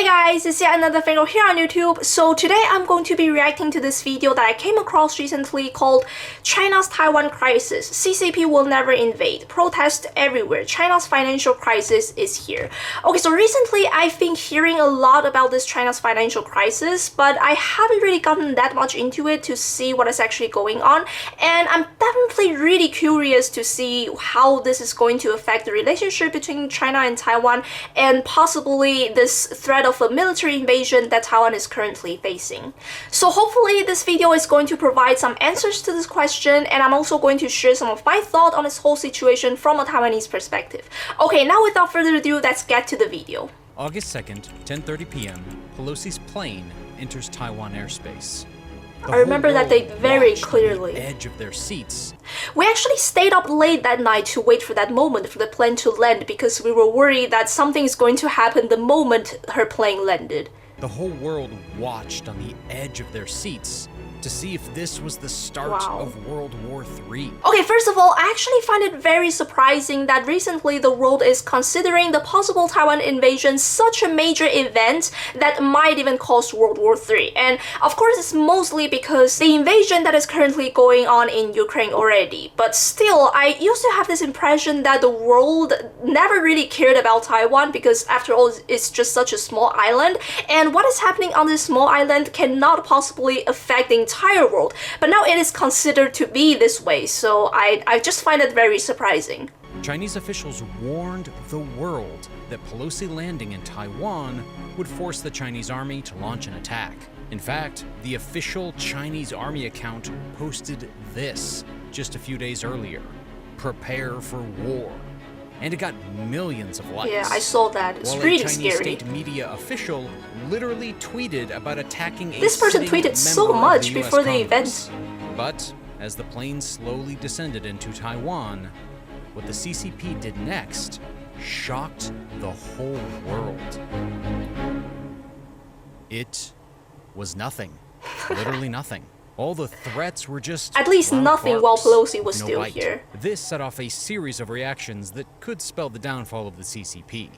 guys, it's yet another video here on YouTube. So today I'm going to be reacting to this video that I came across recently called China's Taiwan Crisis. CCP will never invade. Protest everywhere. China's financial crisis is here. Okay, so recently I've been hearing a lot about this China's financial crisis, but I haven't really gotten that much into it to see what is actually going on. And I'm definitely really curious to see how this is going to affect the relationship between China and Taiwan and possibly this threat of a military invasion that Taiwan is currently facing. So hopefully this video is going to provide some answers to this question, and I'm also going to share some of my thoughts on this whole situation from a Taiwanese perspective. Okay, now without further ado, let's get to the video. August 2nd, 10:30 p.m., Pelosi's plane enters Taiwan airspace. I remember that day very clearly. On the edge of their seats. We actually stayed up late that night to wait for that moment for the plane to land because we were worried that something is going to happen the moment her plane landed. The whole world watched on the edge of their seats to see if this was the start of World War III. Okay, first of all, I actually find it very surprising that recently the world is considering the possible Taiwan invasion such a major event that might even cause World War III. And of course, it's mostly because the invasion that is currently going on in Ukraine already. But still, I used to have this impression that the world never really cared about Taiwan because after all, it's just such a small island. And what is happening on this small island cannot possibly affect the entire world, but now it is considered to be this way, so I just find it very surprising. Chinese officials warned the world that Pelosi landing in Taiwan would force the Chinese army to launch an attack. In fact, the official Chinese army account posted this just a few days earlier: "Prepare for war." And it got millions of likes. Yeah, I saw that. It's while really a Chinese scary. state media official literally tweeted about attacking a This person tweeted so much before the event. But as the plane slowly descended into Taiwan, what the CCP did next shocked the whole world. It was nothing. Literally nothing. All the threats were just at least nothing while Pelosi was still here. This set off a series of reactions that could spell the downfall of the CCP.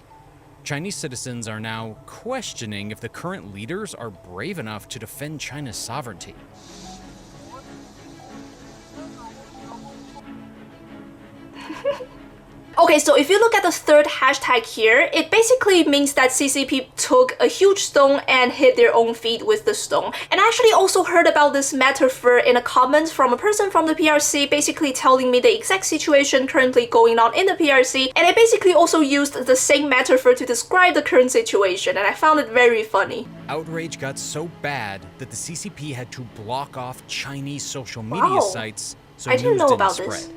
Chinese citizens are now questioning if the current leaders are brave enough to defend China's sovereignty. Okay, so if you look at the third hashtag here, it basically means that CCP took a huge stone and hit their own feet with the stone. And I actually also heard about this metaphor in a comment from a person from the PRC, basically telling me the exact situation currently going on in the PRC, and I basically also used the same metaphor to describe the current situation, and I found it very funny. Outrage got so bad that the CCP had to block off Chinese social media sites so I didn't news know didn't about spread. this.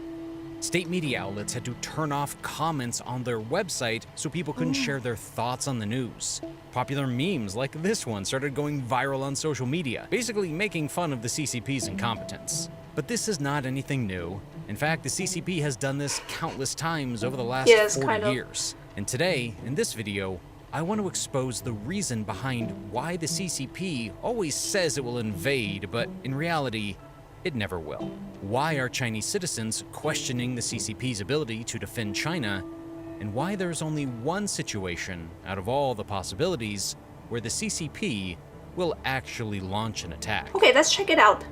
State media outlets had to turn off comments on their website so people couldn't share their thoughts on the news. Popular memes like this one started going viral on social media, basically making fun of the CCP's incompetence. But this is not anything new. In fact, the CCP has done this countless times over the last 40 years. And today, in this video, I want to expose the reason behind why the CCP always says it will invade, but in reality, it never will. Why are Chinese citizens questioning the CCP's ability to defend China, and why there's only one situation out of all the possibilities where the CCP will actually launch an attack. Okay, let's check it out.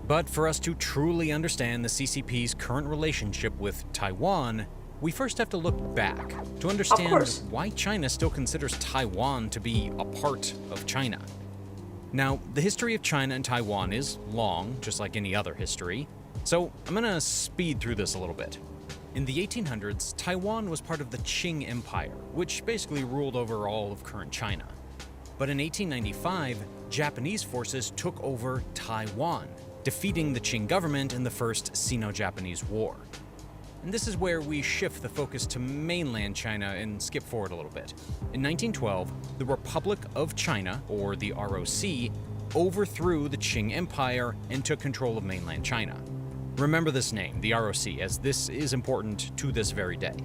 But for us to truly understand the CCP's current relationship with Taiwan, we first have to look back to understand why China still considers Taiwan to be a part of China. Now, the history of China and Taiwan is long, just like any other history, so I'm gonna speed through this a little bit. In the 1800s, Taiwan was part of the Qing Empire, which basically ruled over all of current China. But in 1895, Japanese forces took over Taiwan, defeating the Qing government in the First Sino-Japanese War. And this is where we shift the focus to mainland China and skip forward a little bit. In 1912, the Republic of China, or the ROC, overthrew the Qing Empire and took control of mainland China. Remember this name, the ROC, as this is important to this very day.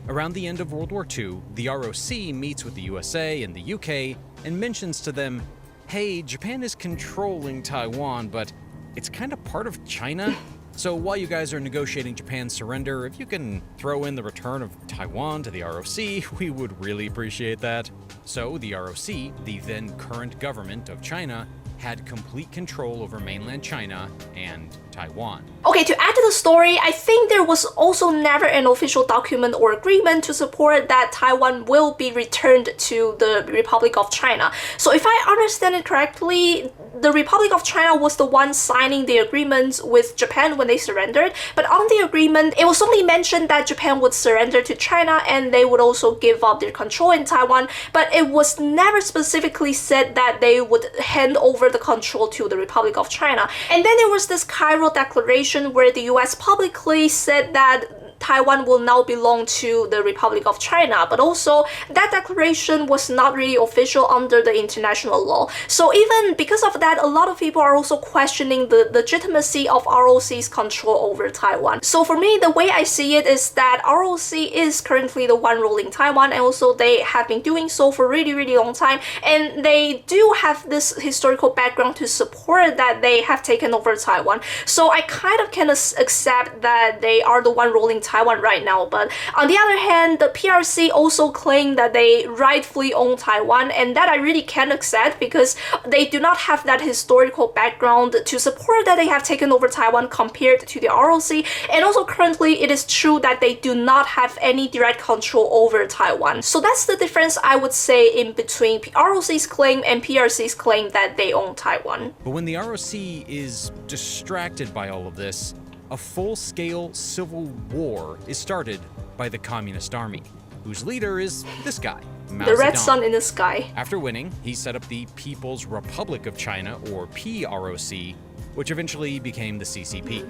Around the end of World War II, the ROC meets with the USA and the UK and mentions to them, hey, Japan is controlling Taiwan, but it's kind of part of China. So while you guys are negotiating Japan's surrender, if you can throw in the return of Taiwan to the ROC, we would really appreciate that. So the ROC, the then current government of China, had complete control over mainland China and Taiwan. Okay, to add to the story, I think there was also never an official document or agreement to support that Taiwan will be returned to the Republic of China. So if I understand it correctly, the Republic of China was the one signing the agreements with Japan when they surrendered, but on the agreement, it was only mentioned that Japan would surrender to China and they would also give up their control in Taiwan, but it was never specifically said that they would hand over the control to the Republic of China. And then there was this Cairo Declaration where the US publicly said that Taiwan will now belong to the Republic of China, but also that declaration was not really official under the international law. So even because of that, a lot of people are also questioning the legitimacy of ROC's control over Taiwan. So for me, the way I see it is that ROC is currently the one ruling Taiwan, and also they have been doing so for really, really long time, and they do have this historical background to support that they have taken over Taiwan. So I kind of can accept that they are the one ruling Taiwan right now, but on the other hand, the PRC also claim that they rightfully own Taiwan, and that I really can't accept because they do not have that historical background to support that they have taken over Taiwan compared to the ROC, and also currently it is true that they do not have any direct control over Taiwan. So that's the difference I would say in between ROC's claim and PRC's claim that they own Taiwan. But when the ROC is distracted by all of this, a full-scale civil war is started by the Communist Army, whose leader is this guy, Mao Zedong. The red sun in the sky. After winning, he set up the People's Republic of China, or PROC, which eventually became the CCP.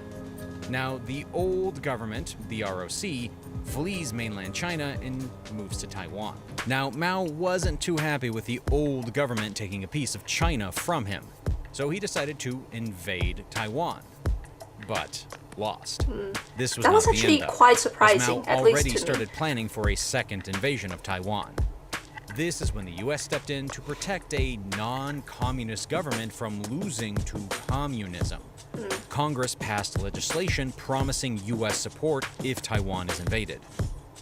Now, the old government, the ROC, flees mainland China and moves to Taiwan. Now, Mao wasn't too happy with the old government taking a piece of China from him, so he decided to invade Taiwan, but lost. This was that was not the actually end, though, quite surprising, as Mao at least already to started me. planning for a second invasion of Taiwan. This is when the US stepped in to protect a non-communist government from losing to communism. Congress passed legislation promising US support if Taiwan is invaded.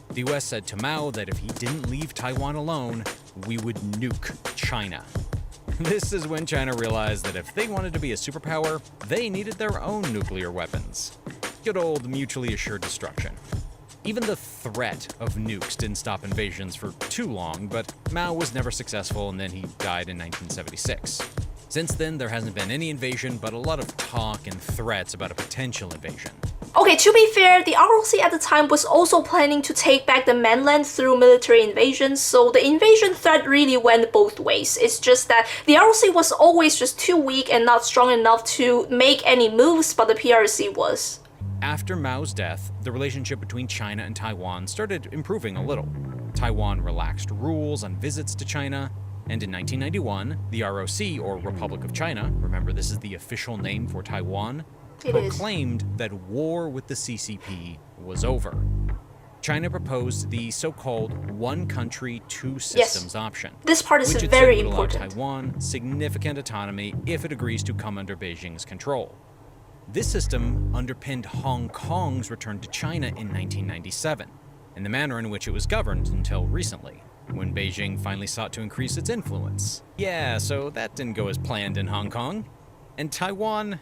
The US said to Mao that if he didn't leave Taiwan alone, we would nuke China. This is when China realized that if they wanted to be a superpower, they needed their own nuclear weapons. Good old mutually assured destruction. Even the threat of nukes didn't stop invasions for too long, but Mao was never successful and then he died in 1976. Since then, there hasn't been any invasion, but a lot of talk and threats about a potential invasion. Okay, to be fair, the ROC at the time was also planning to take back the mainland through military invasions, so the invasion threat really went both ways. It's just that the ROC was always just too weak and not strong enough to make any moves, but the PRC was. After Mao's death, the relationship between China and Taiwan started improving a little. Taiwan relaxed rules on visits to China, and in 1991, the ROC, or Republic of China, remember this is the official name for Taiwan, proclaimed that war with the CCP was over. China proposed the so-called one country, two systems option. This part is which it very said would allow important. Taiwan significant autonomy if it agrees to come under Beijing's control. This system underpinned Hong Kong's return to China in 1997, and the manner in which it was governed until recently, when Beijing finally sought to increase its influence. Yeah, so that didn't go as planned in Hong Kong. And Taiwan,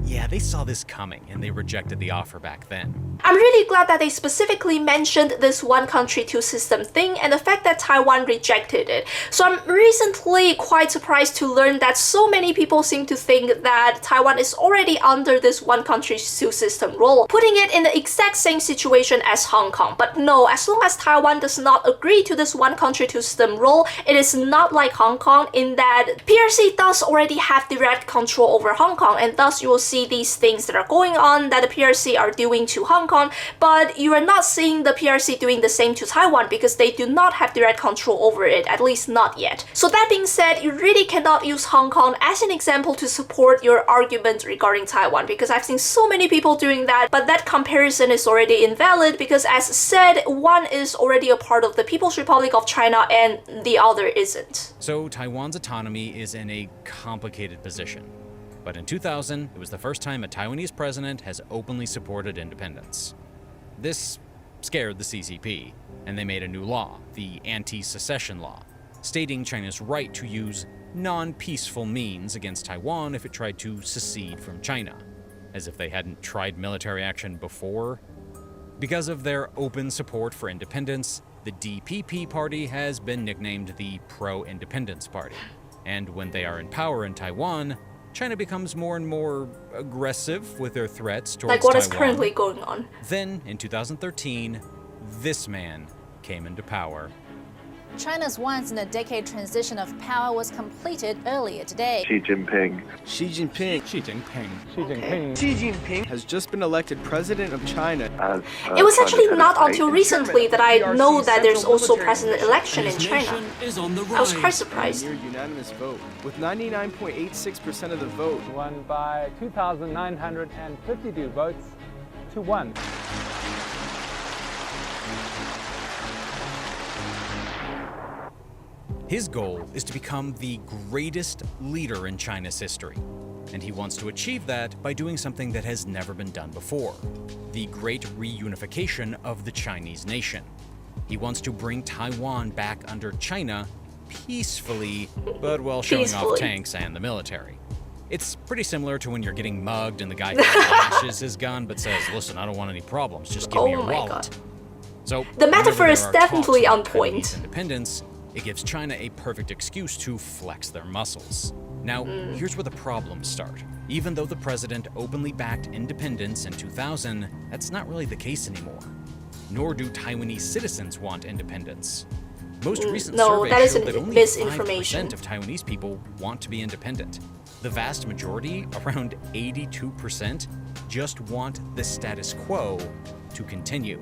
yeah, they saw this coming and they rejected the offer back then. I'm really glad that they specifically mentioned this one country, two system thing and the fact that Taiwan rejected it. So I'm recently quite surprised to learn that so many people seem to think that Taiwan is already under this one country, two system rule, putting it in the exact same situation as Hong Kong. But no, as long as Taiwan does not agree to this one country, two system rule, it is not like Hong Kong in that PRC does already have direct control over Hong Kong, and thus you will see these things that are going on that the PRC are doing to Hong Kong, but you are not seeing the PRC doing the same to Taiwan because they do not have direct control over it, at least not yet. So that being said, you really cannot use Hong Kong as an example to support your argument regarding Taiwan, because I've seen so many people doing that, but that comparison is already invalid because, as said, one is already a part of the People's Republic of China and the other isn't. So Taiwan's autonomy is in a complicated position. But in 2000, it was the first time a Taiwanese president has openly supported independence. This scared the CCP, and they made a new law, the Anti-Secession Law, stating China's right to use non-peaceful means against Taiwan if it tried to secede from China, as if they hadn't tried military action before. Because of their open support for independence, the DPP party has been nicknamed the Pro-Independence Party. And when they are in power in Taiwan, China becomes more and more aggressive with their threats towards like what Taiwan. is currently going on. Then, in 2013, this man came into power. China's once-in-a-decade transition of power was completed earlier today. Xi Jinping. Xi Jinping. Xi Jinping. Xi Jinping. Xi Jinping has just been elected president of China. It was actually not until recently that I know that there's also president election in China. I was quite surprised. Near unanimous vote, with 99.86% of the vote. Won by 2,952 votes to 1. His goal is to become the greatest leader in China's history, and he wants to achieve that by doing something that has never been done before, the great reunification of the Chinese nation. He wants to bring Taiwan back under China peacefully, but while showing off tanks and the military. It's pretty similar to when you're getting mugged and the guy flashes his gun but says, "Listen, I don't want any problems, just give me your wallet." God. So The metaphor is definitely on Taiwanese point. Independence, it gives China a perfect excuse to flex their muscles. Now, here's where the problems start. Even though the president openly backed independence in 2000, that's not really the case anymore. Nor do Taiwanese citizens want independence. Most recent surveys that is show that only misinformation. 5% of Taiwanese people want to be independent. The vast majority, around 82%, just want the status quo to continue.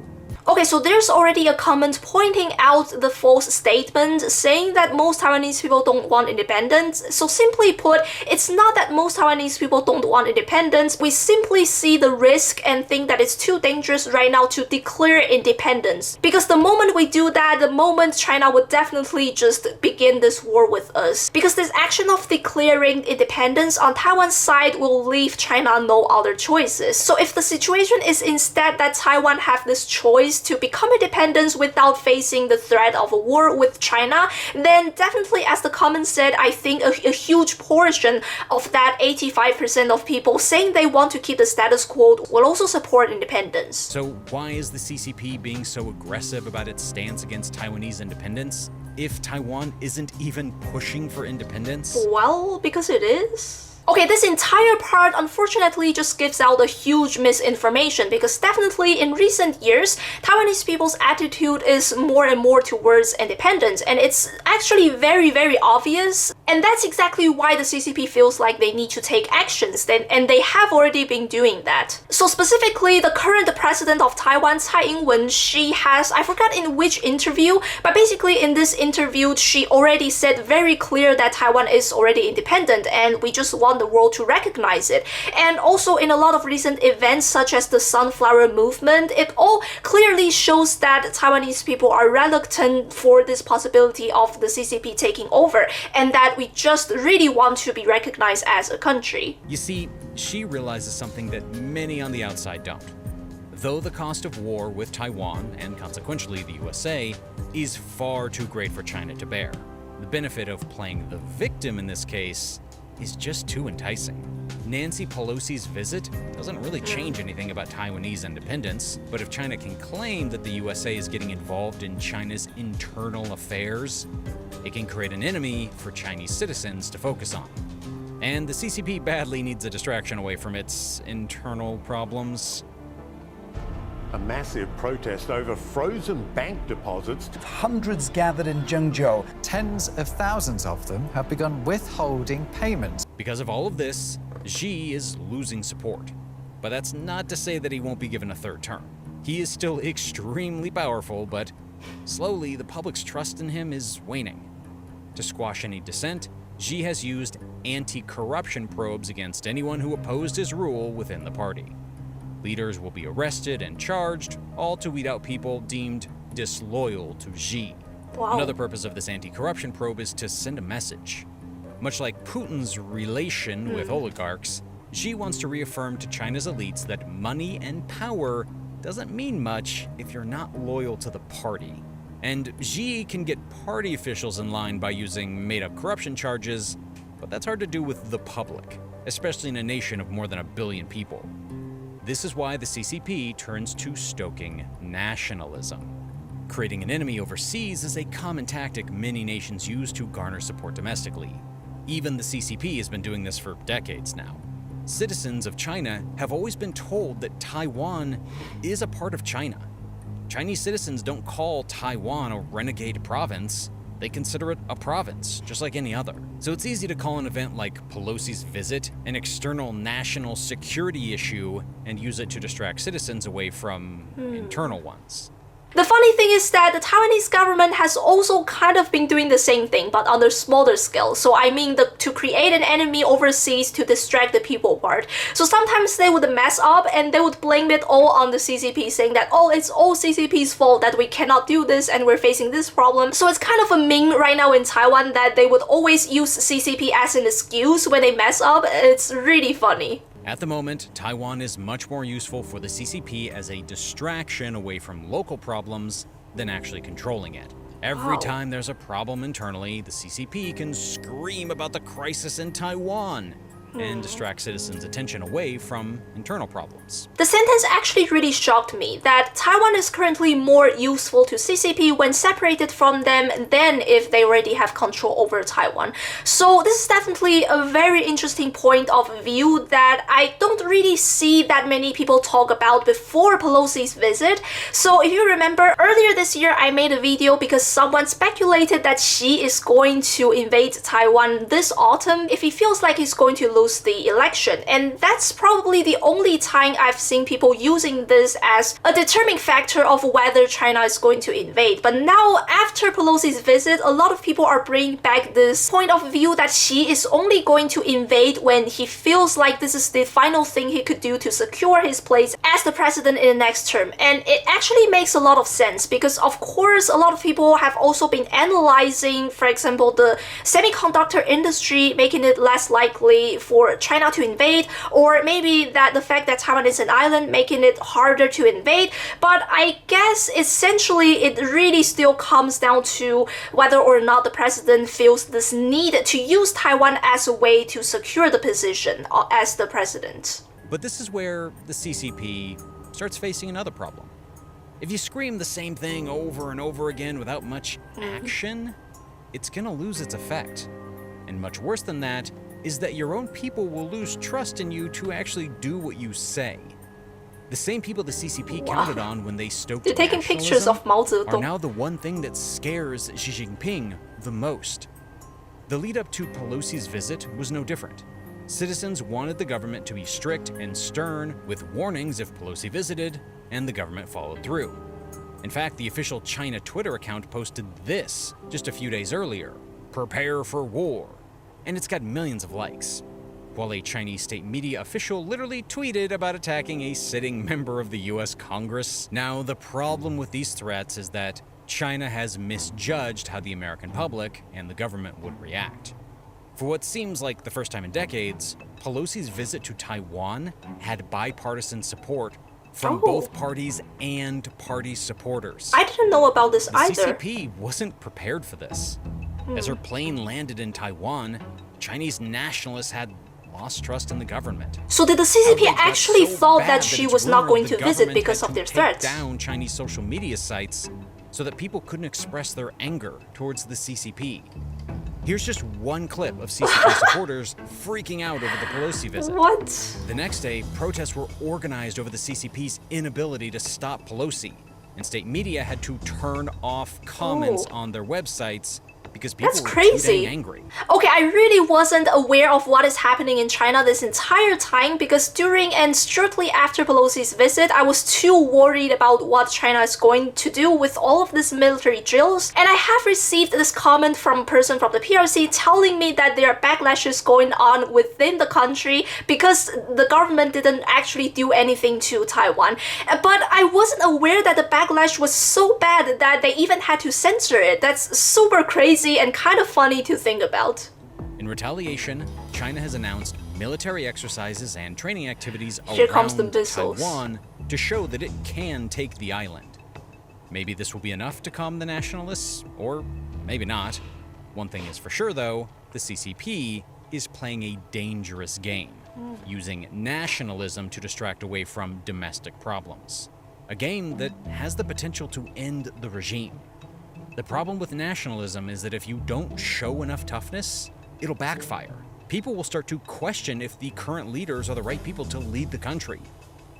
Okay, so there's already a comment pointing out the false statement saying that most Taiwanese people don't want independence. So simply put, it's not that most Taiwanese people don't want independence. We simply see the risk and think that it's too dangerous right now to declare independence. Because the moment we do that, the moment China would definitely just begin this war with us. Because this action of declaring independence on Taiwan's side will leave China no other choices. So if the situation is instead that Taiwan have this choice to become independent without facing the threat of a war with China, then definitely, as the comment said, I think a huge portion of that 85% of people saying they want to keep the status quo will also support independence. So why is the CCP being so aggressive about its stance against Taiwanese independence if Taiwan isn't even pushing for independence? Well, because it is. Okay, this entire part unfortunately just gives out a huge misinformation because definitely in recent years, Taiwanese people's attitude is more and more towards independence, and it's actually very, very obvious. And that's exactly why the CCP feels like they need to take actions, and they have already been doing that. So specifically, the current president of Taiwan, Tsai Ing-wen, she has, I forgot in which interview, but basically in this interview, she already said very clear that Taiwan is already independent and we just want the world to recognize it. And also in a lot of recent events such as the Sunflower Movement, it all clearly shows that Taiwanese people are reluctant for this possibility of the CCP taking over, and that we just really want to be recognized as a country. You see, she realizes something that many on the outside don't. Though the cost of war with Taiwan, and consequentially the USA, is far too great for China to bear, the benefit of playing the victim in this case is just too enticing. Nancy Pelosi's visit doesn't really change anything about Taiwanese independence, but if China can claim that the USA is getting involved in China's internal affairs, it can create an enemy for Chinese citizens to focus on. And the CCP badly needs a distraction away from its internal problems. A massive protest over frozen bank deposits. Hundreds gathered in Zhengzhou. Tens of thousands of them have begun withholding payments. Because of all of this, Xi is losing support. But that's not to say that he won't be given a third term. He is still extremely powerful, but slowly the public's trust in him is waning. To squash any dissent, Xi has used anti-corruption probes against anyone who opposed his rule within the party. Leaders will be arrested and charged, all to weed out people deemed disloyal to Xi. Wow. Another purpose of this anti-corruption probe is to send a message. Much like Putin's relation with oligarchs, Xi wants to reaffirm to China's elites that money and power doesn't mean much if you're not loyal to the party. And Xi can get party officials in line by using made-up corruption charges, but that's hard to do with the public, especially in a nation of more than 1 billion people. This is why the CCP turns to stoking nationalism. Creating an enemy overseas is a common tactic many nations use to garner support domestically. Even the CCP has been doing this for decades now. Citizens of China have always been told that Taiwan is a part of China. Chinese citizens don't call Taiwan a renegade province. They consider it a province, just like any other. So it's easy to call an event like Pelosi's visit an external national security issue and use it to distract citizens away from internal ones. The funny thing is that the Taiwanese government has also kind of been doing the same thing, but on a smaller scale. So I mean, to create an enemy overseas to distract the people part. So sometimes they would mess up and they would blame it all on the CCP, saying that, oh, it's all CCP's fault that we cannot do this and we're facing this problem. So it's kind of a meme right now in Taiwan that they would always use CCP as an excuse when they mess up. It's really funny. At the moment, Taiwan is much more useful for the CCP as a distraction away from local problems than actually controlling it. Every time there's a problem internally, the CCP can scream about the crisis in Taiwan and distract citizens' attention away from internal problems. The sentence actually really shocked me, that Taiwan is currently more useful to CCP when separated from them than if they already have control over Taiwan. So this is definitely a very interesting point of view that I don't really see that many people talk about before Pelosi's visit. So if you remember, earlier this year I made a video because someone speculated that Xi is going to invade Taiwan this autumn if he feels like he's going to lose the election, and that's probably the only time I've seen people using this as a determining factor of whether China is going to invade. But now, after Pelosi's visit, a lot of people are bringing back this point of view that Xi is only going to invade when he feels like this is the final thing he could do to secure his place as the president in the next term. And it actually makes a lot of sense because, of course, a lot of people have also been analyzing, for example, the semiconductor industry, making it less likely for China to invade, or maybe that the fact that Taiwan is an island making it harder to invade. But I guess essentially it really still comes down to whether or not the president feels this need to use Taiwan as a way to secure the position as the president. But this is where the CCP starts facing another problem. If you scream the same thing over and over again without much action, it's gonna lose its effect. And much worse than that is that your own people will lose trust in you to actually do what you say. The same people the CCP counted on when they stoked They're taking pictures of Mao Zedong are now the one thing that scares Xi Jinping the most. The lead up to Pelosi's visit was no different. Citizens wanted the government to be strict and stern, with warnings if Pelosi visited, and the government followed through. In fact, the official China Twitter account posted this just a few days earlier: "Prepare for war." And it's got millions of likes, while a Chinese state media official literally tweeted about attacking a sitting member of the US Congress. Now, the problem with these threats is that China has misjudged how the American public and the government would react. For what seems like the first time in decades, Pelosi's visit to Taiwan had bipartisan support from both parties and party supporters. I didn't know about this either. The CCP wasn't prepared for this. As her plane landed in Taiwan, Chinese nationalists had lost trust in the government. So did the CCP actually thought that she was not going to visit because of their threats? Take down Chinese social media sites so that people couldn't express their anger towards the CCP. Here's just one clip of CCP supporters freaking out over the Pelosi visit. What? The next day, protests were organized over the CCP's inability to stop Pelosi, and state media had to turn off comments on their websites because people were too dang angry. Okay, I really wasn't aware of what is happening in China this entire time because during and shortly after Pelosi's visit, I was too worried about what China is going to do with all of these military drills. And I have received this comment from a person from the PRC telling me that there are backlashes going on within the country because the government didn't actually do anything to Taiwan. But I wasn't aware that the backlash was so bad that they even had to censor it. That's super crazy and kind of funny to think about. In retaliation, China has announced military exercises and training activities Here comes the around missiles. Taiwan to show that it can take the island. Maybe this will be enough to calm the nationalists, or maybe not. One thing is for sure, though, the CCP is playing a dangerous game, using nationalism to distract away from domestic problems. A game that has the potential to end the regime. The problem with nationalism is that if you don't show enough toughness, it'll backfire. People will start to question if the current leaders are the right people to lead the country.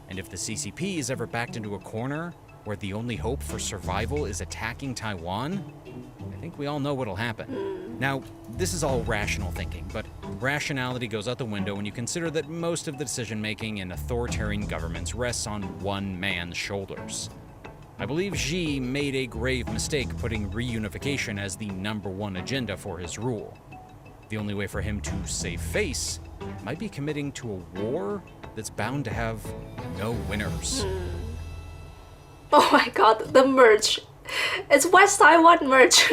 And if the CCP is ever backed into a corner where the only hope for survival is attacking Taiwan, I think we all know what'll happen. Now, this is all rational thinking, but rationality goes out the window when you consider that most of the decision-making in authoritarian governments rests on one man's shoulders. I believe Xi made a grave mistake putting reunification as the #1 agenda for his rule. The only way for him to save face might be committing to a war that's bound to have no winners. Oh my god, the merch. It's West Taiwan merch.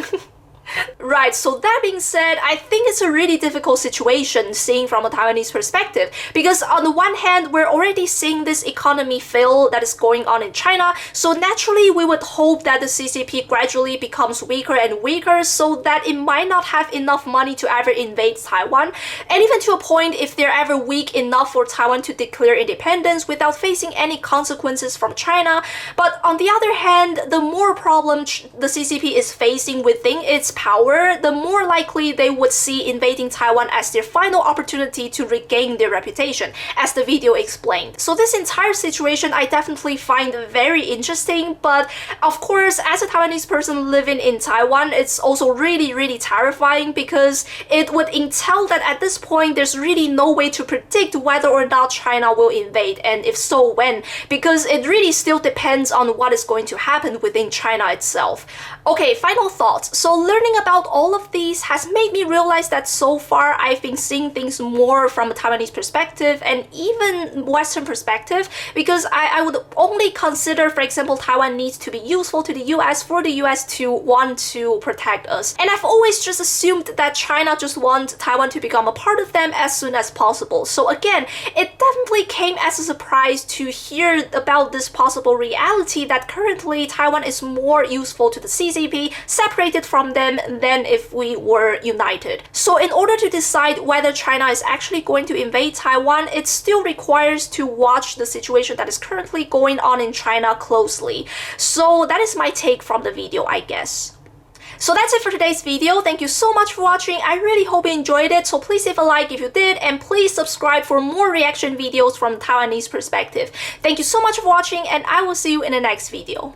Right, so that being said, I think it's a really difficult situation seeing from a Taiwanese perspective, because on the one hand, we're already seeing this economy fail that is going on in China, so naturally we would hope that the CCP gradually becomes weaker and weaker so that it might not have enough money to ever invade Taiwan, and even to a point if they're ever weak enough for Taiwan to declare independence without facing any consequences from China. But on the other hand, the more problems the CCP is facing within its power, the more likely they would see invading Taiwan as their final opportunity to regain their reputation, as the video explained. So this entire situation I definitely find very interesting, but of course, as a Taiwanese person living in Taiwan, it's also really terrifying, because it would entail that at this point there's really no way to predict whether or not China will invade, and if so, when, because it really still depends on what is going to happen within China itself. Okay, final thoughts. So learning about all of these has made me realize that so far I've been seeing things more from a Taiwanese perspective and even Western perspective, because I would only consider, for example, Taiwan needs to be useful to the US for the US to want to protect us. And I've always just assumed that China just wants Taiwan to become a part of them as soon as possible. So again, it definitely came as a surprise to hear about this possible reality that currently Taiwan is more useful to the CCP, separated from them, than if we were united. So in order to decide whether China is actually going to invade Taiwan, it still requires to watch the situation that is currently going on in China closely. So that is my take from the video, I guess. So that's it for today's video. Thank you so much for watching. I really hope you enjoyed it. So please leave a like if you did, and please subscribe for more reaction videos from Taiwanese perspective. Thank you so much for watching, and I will see you in the next video.